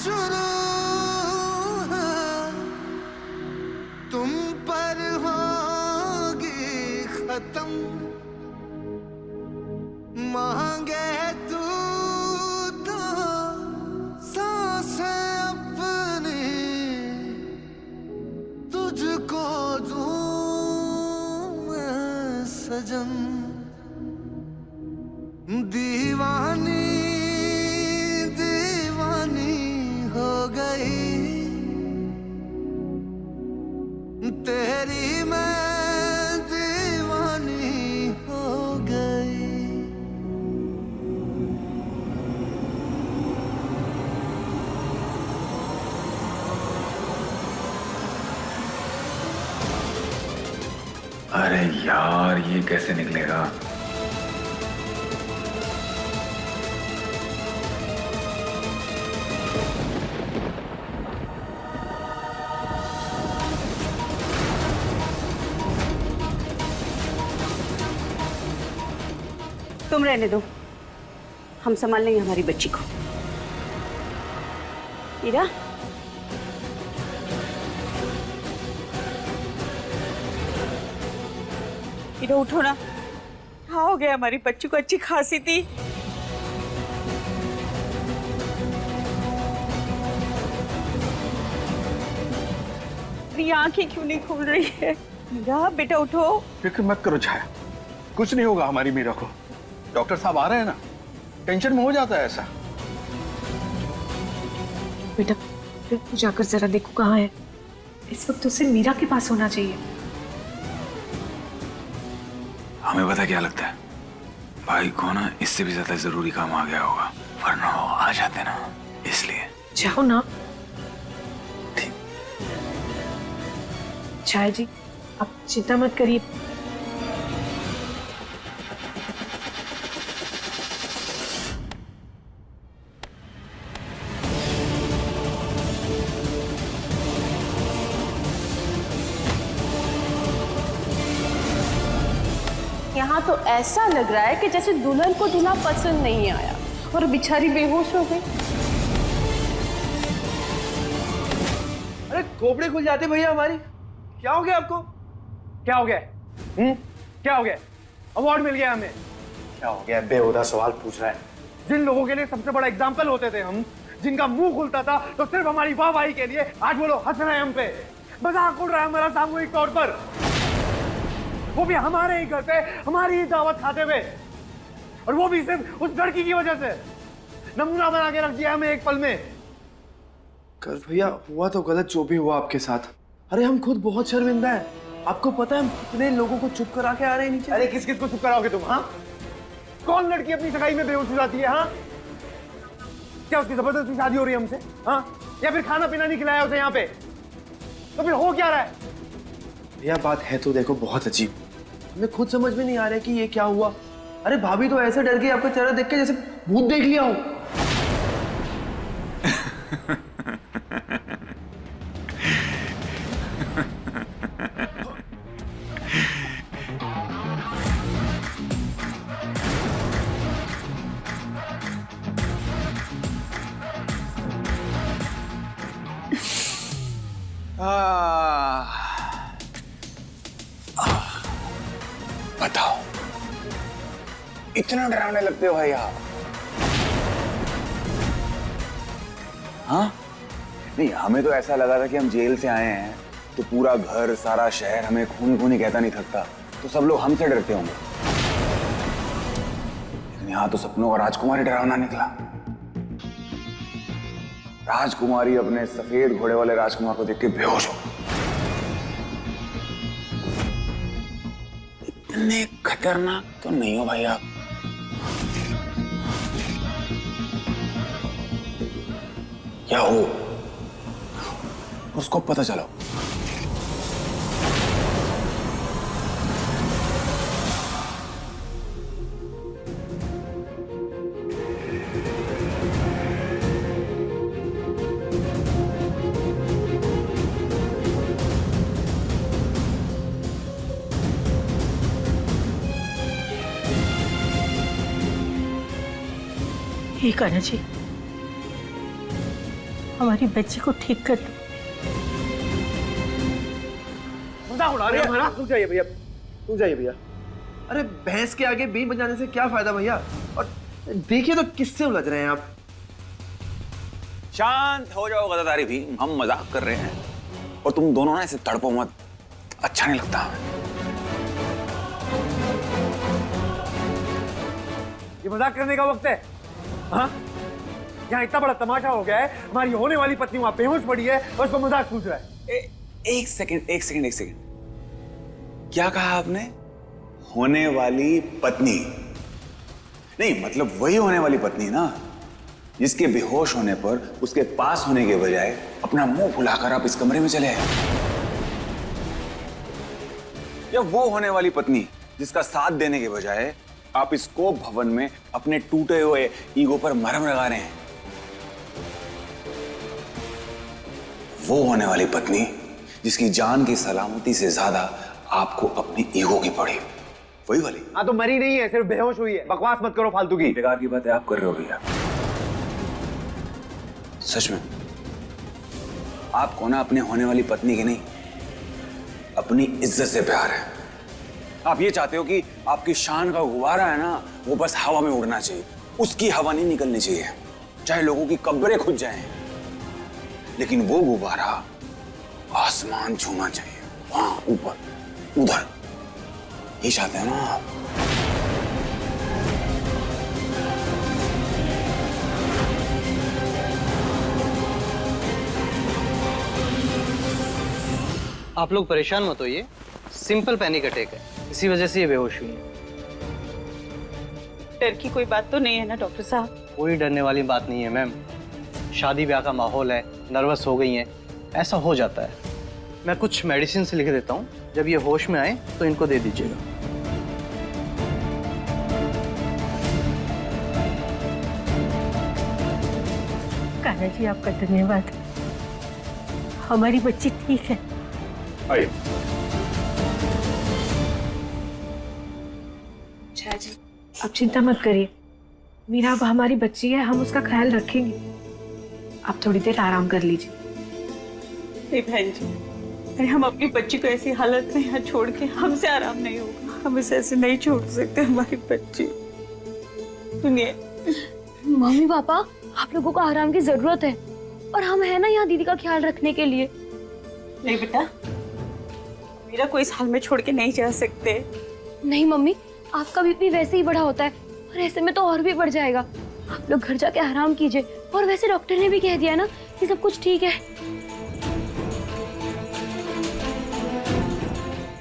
शुरू है, तुम पर होगी खत्म। मांगे तू तो सांसें अपनी, तुझको दूं मैं सजन। दीवानी दीवानी हो गई तेरी, मैं दीवानी हो गई। अरे यार, ये कैसे निकलेगा? तुम रहने दो, हम संभाल लेंगे हमारी बच्ची को। ईरा, ईरा उठो ना, क्या हो गया? हमारी बच्ची को अच्छी खांसी थी। ये आंखें क्यों नहीं खुल रही है? मीरा बेटा उठो। फिक्र मत करो छाया, कुछ नहीं होगा हमारी मीरा को। डॉक्टर साहब आ रहे हैं ना, टेंशन में हो जाता है ऐसा। बेटा फिर तू जाकर जरा देखो कहाँ है। इस वक्त उसे मीरा के पास होना चाहिए। हमें पता क्या लगता है, भाई को ना इससे भी ज्यादा जरूरी काम आ गया होगा, वरना वो आ जाते ना, इसलिए। जाओ ना। छाया जी, आप चिंता मत करिए। यहाँ तो ऐसा लग रहा है कि जैसे दुल्हन को दूल्हा पसंद नहीं आया और बेचारी बेहोश हो गई। अरे खोपड़े खुल जाते भैया हमारी। क्या हो गया आपको? क्या हो गया? क्या हो गया? अवार्ड मिल गया हमें। क्या हो गया? बेहुदा सवाल पूछ रहा है। जिन लोगों के लिए सबसे बड़ा एग्जाम्पल होते थे हम, जिनका मुंह खुलता था तो सिर्फ हमारी वाहवाही के लिए, आज वो लोग हंस रहे हैं हम पे, मजाक उड़ रहा है हमारा सामूहिक तौर पर, वो भी हमारे ही घर पे हमारी ही दावत खाते हुए, और वो भी सिर्फ उस लड़की की वजह से। नमूना बना के रख दिया हमें एक पल में। कर भैया, हुआ तो गलत जो भी हुआ आपके साथ। अरे हम खुद बहुत शर्मिंदा हैं। आपको पता है हम कितने लोगों को चुप करा के आ रहे हैं नीचे। अरे किस किस को चुप कराओगे तुम? हाँ, कौन लड़की अपनी सगाई में बेहोश हो जाती है? हाँ, क्या उसकी जबरदस्ती शादी हो रही है हमसे? हाँ, या फिर खाना पीना नहीं खिलाया उसे यहाँ पे? तो फिर हो क्या रहा है? भैया बात है तो देखो बहुत अजीब, हमें खुद समझ में नहीं आ रहा है कि ये क्या हुआ। अरे भाभी तो ऐसे डर गई आपका चेहरा देख के जैसे भूत देख लिया हो। बताओ, इतना डराने लगते हो भाई आप? हाँ, नहीं, हमें तो ऐसा लगा था कि हम जेल से आए हैं तो पूरा घर सारा शहर हमें खूनी खूनी कहता नहीं थकता, तो सब लोग हमसे डरते होंगे। लेकिन यहाँ तो सपनों का राजकुमारी डरावना निकला। राजकुमारी अपने सफेद घोड़े वाले राजकुमार को देख के बेहोश हो। इतने खतरनाक तो नहीं हो भाई आप। क्या हो उसको पता चलो। ठीक है ना जी, हमारी बच्ची को ठीक कर दो। मजाक उड़ा रहे हैं हमारा। रुक जाइए भैया, रुक जाइए भैया। अरे भैंस के आगे बीन बजाने से क्या फायदा भैया? और देखिए तो किससे उलझ रहे हैं आप? शांत हो जाओ गदादारी भी, हम मजाक कर रहे हैं। और तुम दोनों ना ऐसे तड़पो मत, अच्छा नहीं लगता हमें। ये मजाक करने का वक्त है? हाँ, यहाँ इतना बड़ा तमाशा हो गया है, हमारी होने वाली पत्नी वहां बेहोश पड़ी है और उसको मजाक सूझ रहा है। एक सेकंड, क्या कहा आपने? होने वाली पत्नी? नहीं, मतलब वही होने वाली पत्नी ना, जिसके बेहोश होने पर उसके पास होने के बजाय अपना मुंह फुलाकर आप इस कमरे में चले आए। या वो होने वाली पत्नी जिसका साथ देने के बजाय आप इस कोप भवन में अपने टूटे हुए ईगो पर मरहम लगा रहे हैं। वो होने वाली पत्नी जिसकी जान की सलामती से ज्यादा आपको अपनी ईगो की पड़ी, वही वाली। हाँ, तो मरी नहीं है, सिर्फ बेहोश हुई है। बकवास मत करो फालतू की। बेकार की बातें आप कर रहे हो भैया। सच में आपको ना अपने होने वाली पत्नी की नहीं, अपनी इज्जत से प्यार है। आप ये चाहते हो कि आपकी शान का गुब्बारा है ना, वो बस हवा में उड़ना चाहिए, उसकी हवा नहीं निकलनी चाहिए, चाहे लोगों की कब्रें खुद जाएं, लेकिन वो गुब्बारा आसमान छूना चाहिए, वहां ऊपर, उधर। ये चाहते हैं ना आप। आप लोग परेशान मत होइए, सिंपल पैनिक अटैक है, इसी वजह से ये बेहोश हुई है। डर की कोई बात तो नहीं है ना डॉक्टर साहब? कोई डरने वाली बात नहीं है मैम, शादी ब्याह का माहौल है, नर्वस हो गई हैं, ऐसा हो जाता है। मैं कुछ मेडिसिन से लिख देता हूँ, जब ये होश में आए तो इनको दे दीजिएगा। कान्हा जी, आपका धन्यवाद। हमारी बच्ची ठीक है। आइए। जी, आप चिंता मत करिए, मीरा अब हमारी बच्ची है, हम उसका ख्याल रखेंगे। आप थोड़ी देर आराम कर लीजिए। नहीं बहन जी, अरे हम अपनी बच्ची को ऐसी हालत में यहाँ छोड़ के हमसे आराम नहीं होगा। हम इसे ऐसे नहीं छोड़ सकते, हमारी बच्ची। सुनिए मम्मी पापा, आप लोगों को आराम की जरूरत है और हम है ना यहाँ दीदी का ख्याल रखने के लिए। नहीं बेटा, मेरा कोई इस हाल में छोड़ के नहीं जा सकते। नहीं मम्मी, आपका बीपी वैसे ही बढ़ा होता है और ऐसे में तो और भी बढ़ जाएगा। आप लोग घर जाके आराम कीजिए। और वैसे डॉक्टर ने भी कह दिया ना कि सब कुछ ठीक है।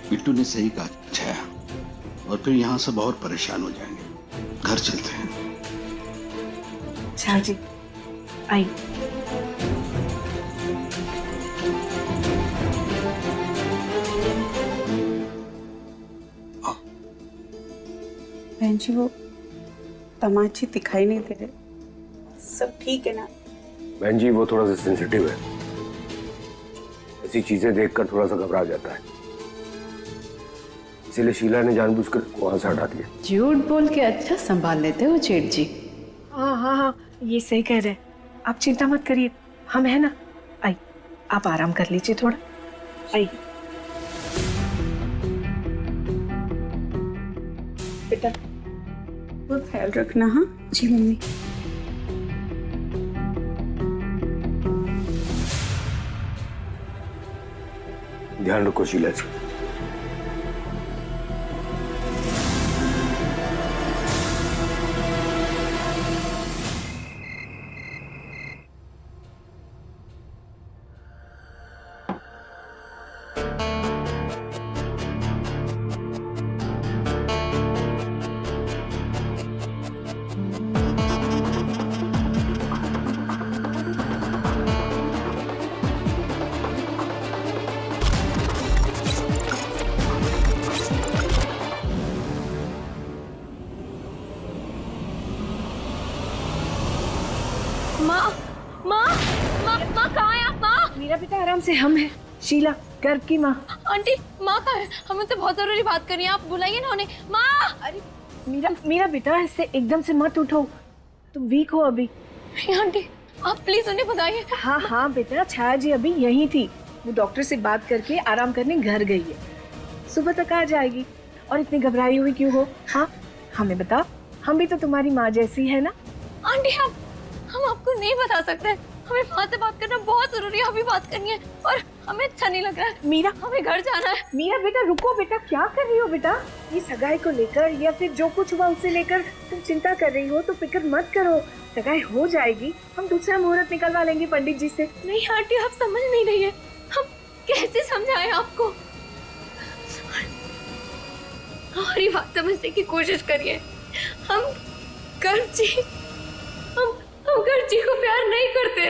बिट्टू ने सही कहा छाया, और फिर यहाँ सब और परेशान हो जाएंगे। घर चलते हैं। अच्छा जी, आइए। बहन जी, वो तमाची दिखाई नहीं दे रहे, सब ठीक है ना? बहन जी, वो थोड़ा सा सेंसिटिव है, ऐसी चीजें देखकर थोड़ा सा घबरा जाता है, इसीलिए शीला ने जानबूझकर वहां से हटा दिया। झूठ बोल के अच्छा संभाल लेते हो जेठ जी। हाँ हाँ हाँ, ये सही कह रहे हैं। आप चिंता मत करिए, हम है ना। आइए, आप आराम कर लीजिए थोड़ा। आइए बेटा, वो ख्याल रखना। हाँ जी मम्मी। ध्यान रखो शीला जी। माँ कहाँ है आप? माँ, मेरा बेटा आराम से, हम है शीला, गर्भ की माँ। आंटी, माँ कहाँ है? हमें तो बहुत जरूरी बात करनी है, आप बुलाइए ना उन्हें। माँ! अरे मेरा बेटा, ऐसे एकदम से मत उठो, तुम वीक हो अभी। आंटी, आप प्लीज उन्हें बताइए। हाँ हाँ बेटा, छाया जी अभी यहीं थी, वो डॉक्टर से बात करके आराम करने घर गई है, सुबह तक आ जाएगी। और इतनी घबराई हुई क्यों हो? हाँ हमें बता, हम भी तो तुम्हारी माँ जैसी है ना। आंटी हम आपको नहीं बता सकते, हमें माँ से बात करना बहुत जरूरी है, अभी बात करनी है और हमें अच्छा नहीं लग रहा है। मीरा, हमें घर जाना है। मीरा बेटा रुको बेटा, क्या कर रही हो बेटा? ये सगाई को लेकर या फिर जो कुछ हुआ उसे लेकर तुम चिंता कर रही हो तो फिक्र मत करो, सगाई हो जाएगी, हम दूसरा मुहूर्त निकलवा लेंगे पंडित जी से। नहीं आंटी, आप समझ नहीं रही है, हम कैसे समझाएं आपको? हमारी बात समझने की कोशिश करिए। हम गर्जी को प्यार नहीं करते।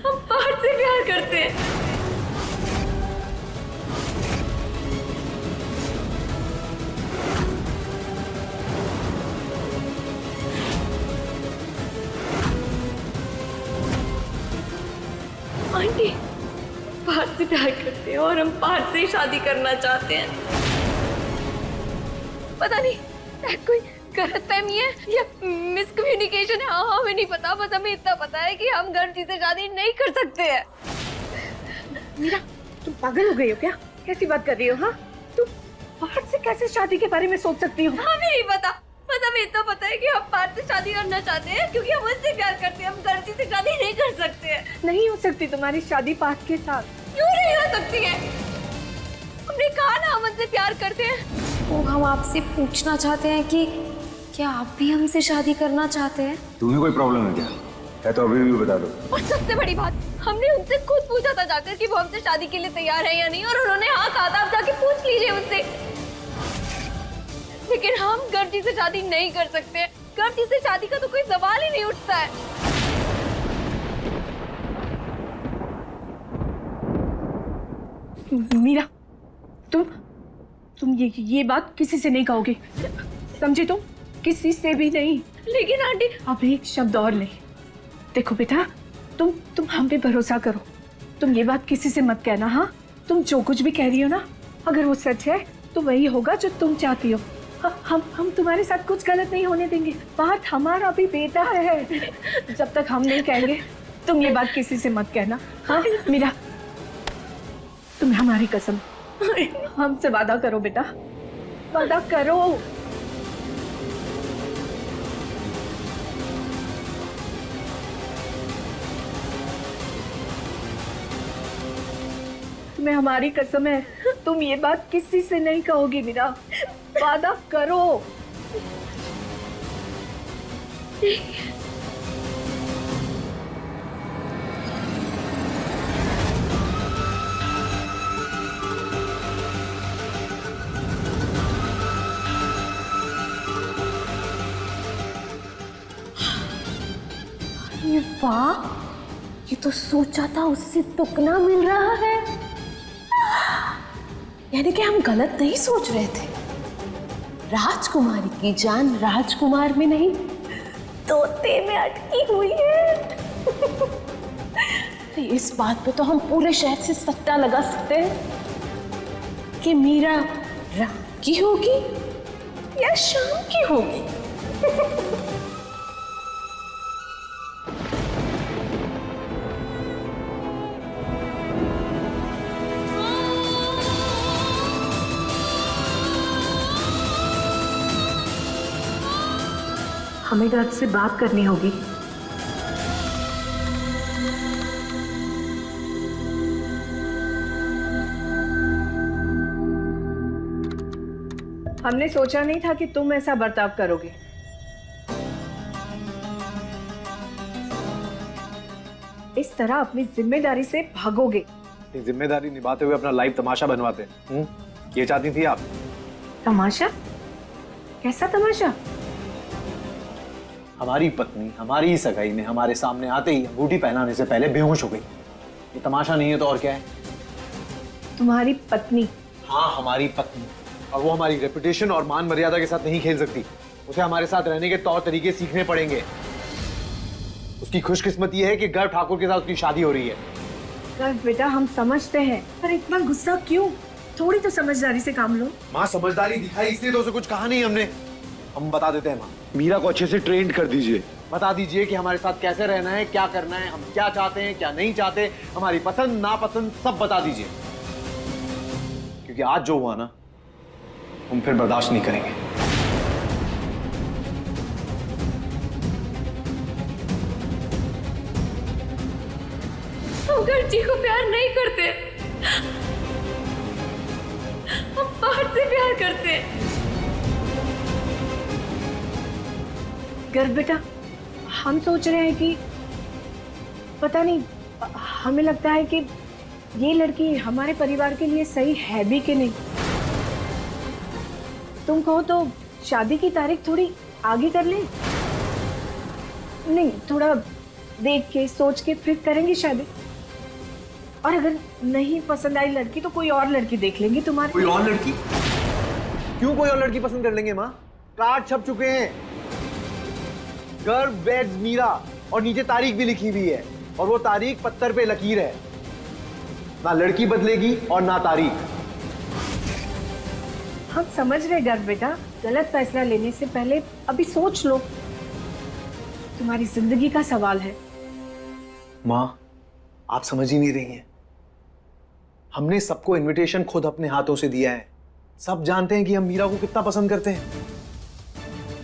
हम पार्थ से प्यार करते हैं। आंटी, पार्थ से प्यार करते हैं और हम पार्थ से शादी करना चाहते हैं। पता नहीं कोई गलतफहमी है या मिसकम्युनिकेशन है, हमें नहीं पता, बस हमें इतना पता है कि हम गर्जी से शादी नहीं कर सकते हैं। मीरा, तुम पागल हो गई हो क्या? कैसी बात कर रही हो? हाँ, तुम पार्थ से कैसे शादी के बारे में सोच सकती हो? हमें नहीं पता, बस हमें इतना पता है कि हम पार्थ से शादी करना चाहते हैं क्योंकि हम उससे प्यार करते हैं, हम गर्जी से शादी नहीं कर सकते हैं। नहीं हो सकती तुम्हारी शादी पार्थ के साथ। क्यों नहीं हो सकती है? हमने कहा ना हम उनसे प्यार करते हैं। वो हम आपसे पूछना चाहते हैं कि क्या आप भी हमसे शादी करना चाहते हैं? तुम्हें कोई प्रॉब्लम है क्या? है तो अभी भी बता दो। और सबसे बड़ी बात, हमने उनसे खुद पूछा था जाकर कि वो हमसे शादी के लिए तैयार है या नहीं, और उन्होंने हाँ कहा था। आप जाके पूछ लीजिए उनसे। लेकिन हम गर्जी से शादी नहीं कर सकते, गर्जी से शादी का तो कोई सवाल ही नहीं उठता है। मीरा, तुम ये बात किसी से नहीं कहोगे, समझे? तुम किसी से भी नहीं। लेकिन आंटी, अब एक शब्द और नहीं। देखो बेटा, तुम हम पे भरोसा करो, तुम ये बात किसी से मत कहना। हाँ, तुम जो कुछ भी कह रही हो ना, अगर वो सच है तो वही होगा जो तुम चाहती हो। हम तुम्हारे साथ कुछ गलत नहीं होने देंगे। बात हमारा भी बेटा है, जब तक हम नहीं कहेंगे तुम ये बात किसी से मत कहना। हाँ मीरा, तुम्हें हमारी कसम, हमसे वादा करो बेटा, वादा करो। तुम्हें हमारी कसम है, तुम ये बात किसी से नहीं कहोगी मीरा, वादा करो। वाह, ये तो सोचा था उससे दुगना मिल रहा है। यानी कि हम गलत नहीं सोच रहे थे। राजकुमारी की जान राजकुमार में नहीं, तोते में अटकी हुई है। तो इस बात पे तो हम पूरे शहर से सट्टा लगा सकते हैं कि मीरा रात की होगी या शाम की होगी। हमें राज से बात करनी होगी। हमने सोचा नहीं था कि तुम ऐसा बर्ताव करोगे। इस तरह अपनी जिम्मेदारी से भागोगे। जिम्मेदारी निभाते हुए अपना लाइव तमाशा बनवाते। ये चाहती थी आप? तमाशा? कैसा तमाशा? हमारी पत्नी हमारी ही सगाई में हमारे सामने आते ही अंगूठी पहनाने से पहले बेहोश हो गई। ये तमाशा नहीं है तो और क्या है? तुम्हारी पत्नी? हाँ, हमारी पत्नी। और वो हमारी रेपुटेशन और मान मर्यादा के साथ नहीं खेल सकती। उसे हमारे साथ रहने के तौर तरीके सीखने पड़ेंगे। उसकी खुशकिस्मती है कि गर्भ ठाकुर के साथ उसकी शादी हो रही है। गर्भ बेटा हम समझते हैं, पर इतना गुस्सा क्यों? थोड़ी तो समझदारी से काम लो। माँ समझदारी दिखाई इसलिए तो उसे कुछ कहा नहीं हमने। हम बता देते हैं माँ। मीरा को अच्छे से ट्रेन कर दीजिए। बता दीजिए कि हमारे साथ कैसे रहना है, क्या करना है, हम क्या चाहते हैं, क्या नहीं चाहते, हमारी पसंद नापसंद सब बता दीजिए। क्योंकि आज जो हुआ ना, हम फिर बर्दाश्त नहीं करेंगे। हम गर्जी को प्यार नहीं करते, हम पार्थ से प्यार करते हैं। गर्व बेटा, हम सोच रहे हैं कि पता नहीं, हमें लगता है कि ये लड़की हमारे परिवार के लिए सही है भी कि नहीं। तुम कहो तो शादी की तारीख थोड़ी आगे कर लें? नहीं, थोड़ा देख के सोच के फिर करेंगे शादी। और अगर नहीं पसंद आई लड़की तो कोई और लड़की देख लेंगे तुम्हारे। कोई और लड़की? क्यों कोई और लड़की पसंद कर लेंगे माँ? कार्ड छप चुके हैं, गर्व वेड्स मीरा, और नीचे तारीख भी लिखी हुई है, और वो तारीख पत्थर पे लकीर है। ना लड़की बदलेगी और ना तारीख। हम समझ रहे गर्व बेटा, गलत फैसला लेने से पहले अभी सोच लो, तुम्हारी जिंदगी का सवाल है। माँ, आप समझ ही नहीं रही हैं। हमने सबको इनविटेशन खुद अपने हाथों से दिया है। सब जानते हैं कि हम मीरा को कितना पसंद करते हैं।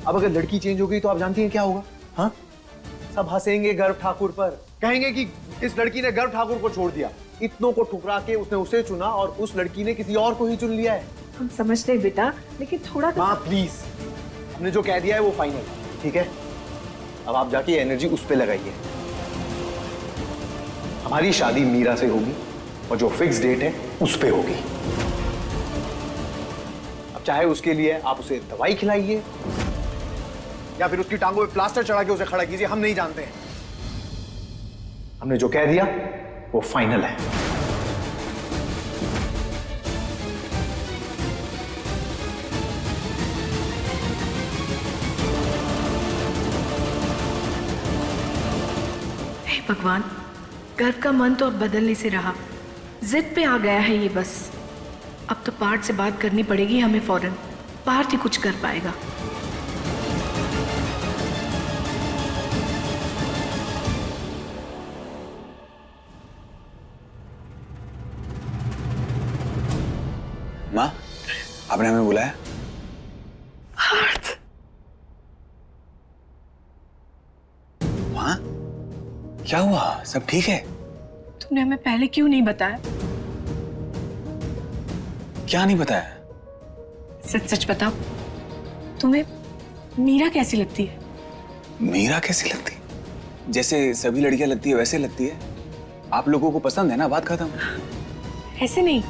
अब अगर लड़की चेंज हो गई तो आप जानती हैं क्या होगा? हाँ, सब हंसेंगे गर्व ठाकुर पर, कहेंगे कि इस लड़की ने गर्व ठाकुर को छोड़ दिया। इतनों को ठुकरा के उसने उसे चुना और उस लड़की ने किसी और को ही चुन लिया है। हम समझते हैं बेटा, लेकिन थोड़ा माँ प्लीज, हमने जो कह दिया है वो फाइनल है, ठीक है? अब आप जाके एनर्जी उस पे लगाइए। हमारी शादी मीरा से होगी और जो फिक्स डेट है उस पे होगी। अब चाहे उसके लिए आप उसे दवाई खिलाइए या फिर उसकी टांगों पे प्लास्टर चढ़ा के उसे खड़ा कीजिए, हम नहीं जानते हैं। हमने जो कह दिया वो फाइनल है। हे भगवान, गर्व का मन तो अब बदलने से रहा, जिद पे आ गया है ये बस। अब तो पार्थ से बात करनी पड़ेगी हमें फौरन, पार्थ ही कुछ कर पाएगा। माँ, आपने हमें बुलाया? पार्थ, माँ, क्या हुआ? सब ठीक है? तुमने हमें पहले क्यों नहीं बताया? क्या नहीं बताया? सच सच बताओ, तुम्हें मीरा कैसी लगती है? मीरा कैसी लगती? जैसे सभी लड़कियां लगती है वैसे लगती है। आप लोगों को पसंद है ना, बात खत्म। ऐसे नहीं,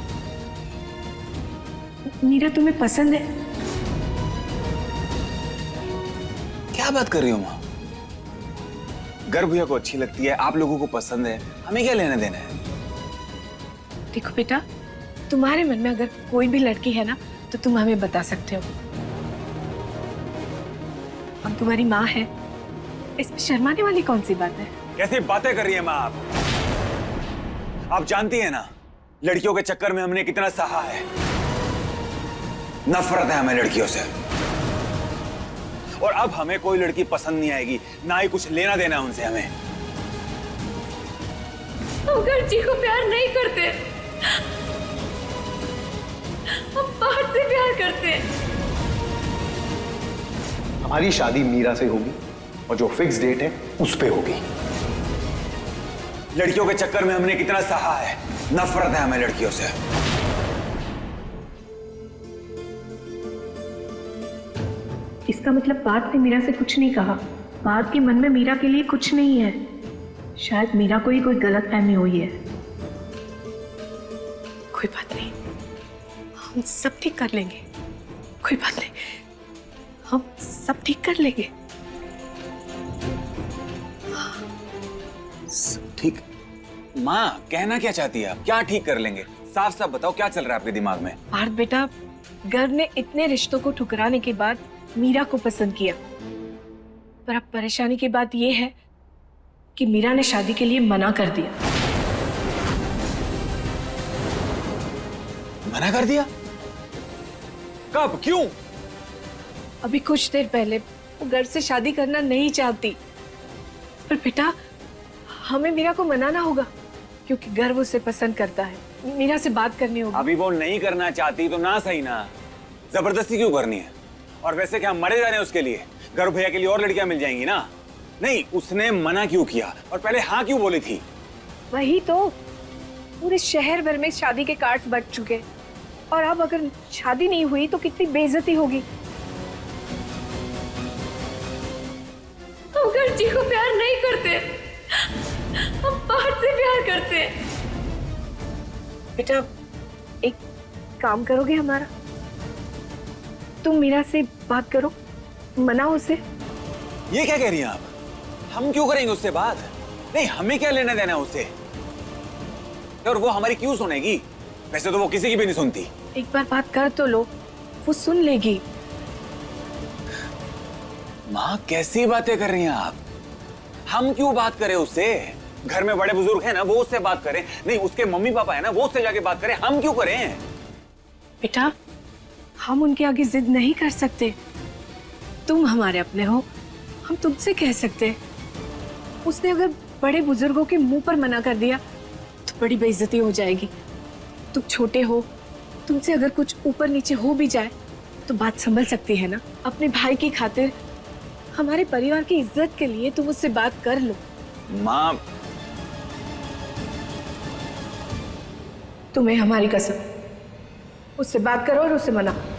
मीरा तुम्हें पसंद है? क्या बात कर रही हो माँ? गर्व भैया को अच्छी लगती है, आप लोगों को पसंद है, हमें क्या लेना देना है? देखो बेटा, तुम्हारे मन में अगर कोई भी लड़की है ना तो तुम हमें बता सकते हो। हम तुम्हारी माँ है, इसमें शर्माने वाली कौन सी बात है? कैसी बातें कर रही है माँ आप? आप जानती है ना, लड़कियों के चक्कर में हमने कितना सहा है। नफरत है हमें लड़कियों से, और अब हमें कोई लड़की पसंद नहीं आएगी, ना ही कुछ लेना देना उनसे हमें। हम गर्जी को प्यार नहीं करते, हम पार्थ से प्यार करते हैं। हमारी शादी मीरा से होगी और जो फिक्स डेट है उस पे होगी। लड़कियों के चक्कर में हमने कितना सहा है, नफरत है हमें लड़कियों से। इसका मतलब पार्थ ने मीरा से कुछ नहीं कहा। पार्थ के मन में मीरा के लिए कुछ नहीं है। शायद मीरा को ही कोई गलत फहमी हुई है। कोई बात नहीं, हम सब ठीक कर लेंगे। कोई बात नहीं, हम सब ठीक कर लेंगे। ठीक? माँ, कहना क्या चाहती है आप? क्या ठीक कर लेंगे? साफ साफ बताओ, क्या चल रहा है आपके दिमाग में? पार्थ बेटा, गर्व ने इतने रिश्तों को ठुकराने के बाद मीरा को पसंद किया, पर अब परेशानी की बात यह है कि मीरा ने शादी के लिए मना कर दिया। मना कर दिया? कब? क्यों? अभी कुछ देर पहले वो घर से शादी करना नहीं चाहती, पर बेटा हमें मीरा को मनाना होगा क्योंकि घर वो उसे पसंद करता है। मीरा से बात करनी होगी। अभी वो नहीं करना चाहती तो ना सही ना, जबरदस्ती क्यों करनी है? और वैसे क्या हम मरे जा रहे हैं उसके लिए? गर्व भैया के लिए और लड़कियां मिल जाएंगी ना। नहीं, उसने मना क्यों किया और पहले हाँ क्यों बोली थी? वही तो, पूरे शहर भर में शादी के कार्ड्स बट चुके और अब अगर शादी नहीं हुई तो कितनी बेइज्जती होगी। हम घर जी को प्यार नहीं करते, हम बाहर से प्यार करते हैं। बेटा एक काम करोगे हमारा? तुम मीरा से बात करो, मनाओ उसे। ये क्या कह रही हैं आप? हम क्यों करेंगे उससे बात? नहीं, हमें क्या लेना देना उससे? और वो हमारी क्यों सुनेगी? वैसे तो वो किसी की भी नहीं सुनती। एक बार बात कर तो लो, वो सुन लेगी। माँ कैसी बातें कर रही हैं आप? हम क्यों बात करें उससे? घर में बड़े बुजुर्ग हैं ना, वो उससे बात करें। नहीं, उसके मम्मी पापा है ना, वो उससे जाके बात करें। हम क्यों करें? बेटा हम उनके आगे जिद नहीं कर सकते, तुम हमारे अपने हो, हम तुमसे कह सकते। उसने अगर बड़े बुजुर्गों के मुंह पर मना कर दिया तो बड़ी बेइज्जती हो जाएगी। तुम छोटे हो, तुमसे अगर कुछ ऊपर नीचे हो भी जाए तो बात संभल सकती है ना। अपने भाई की खातिर, हमारे परिवार की इज्जत के लिए तुम उससे बात कर लो। माँ तुम्हें हमारी कसम, उससे बात करो और उसे मनाओ।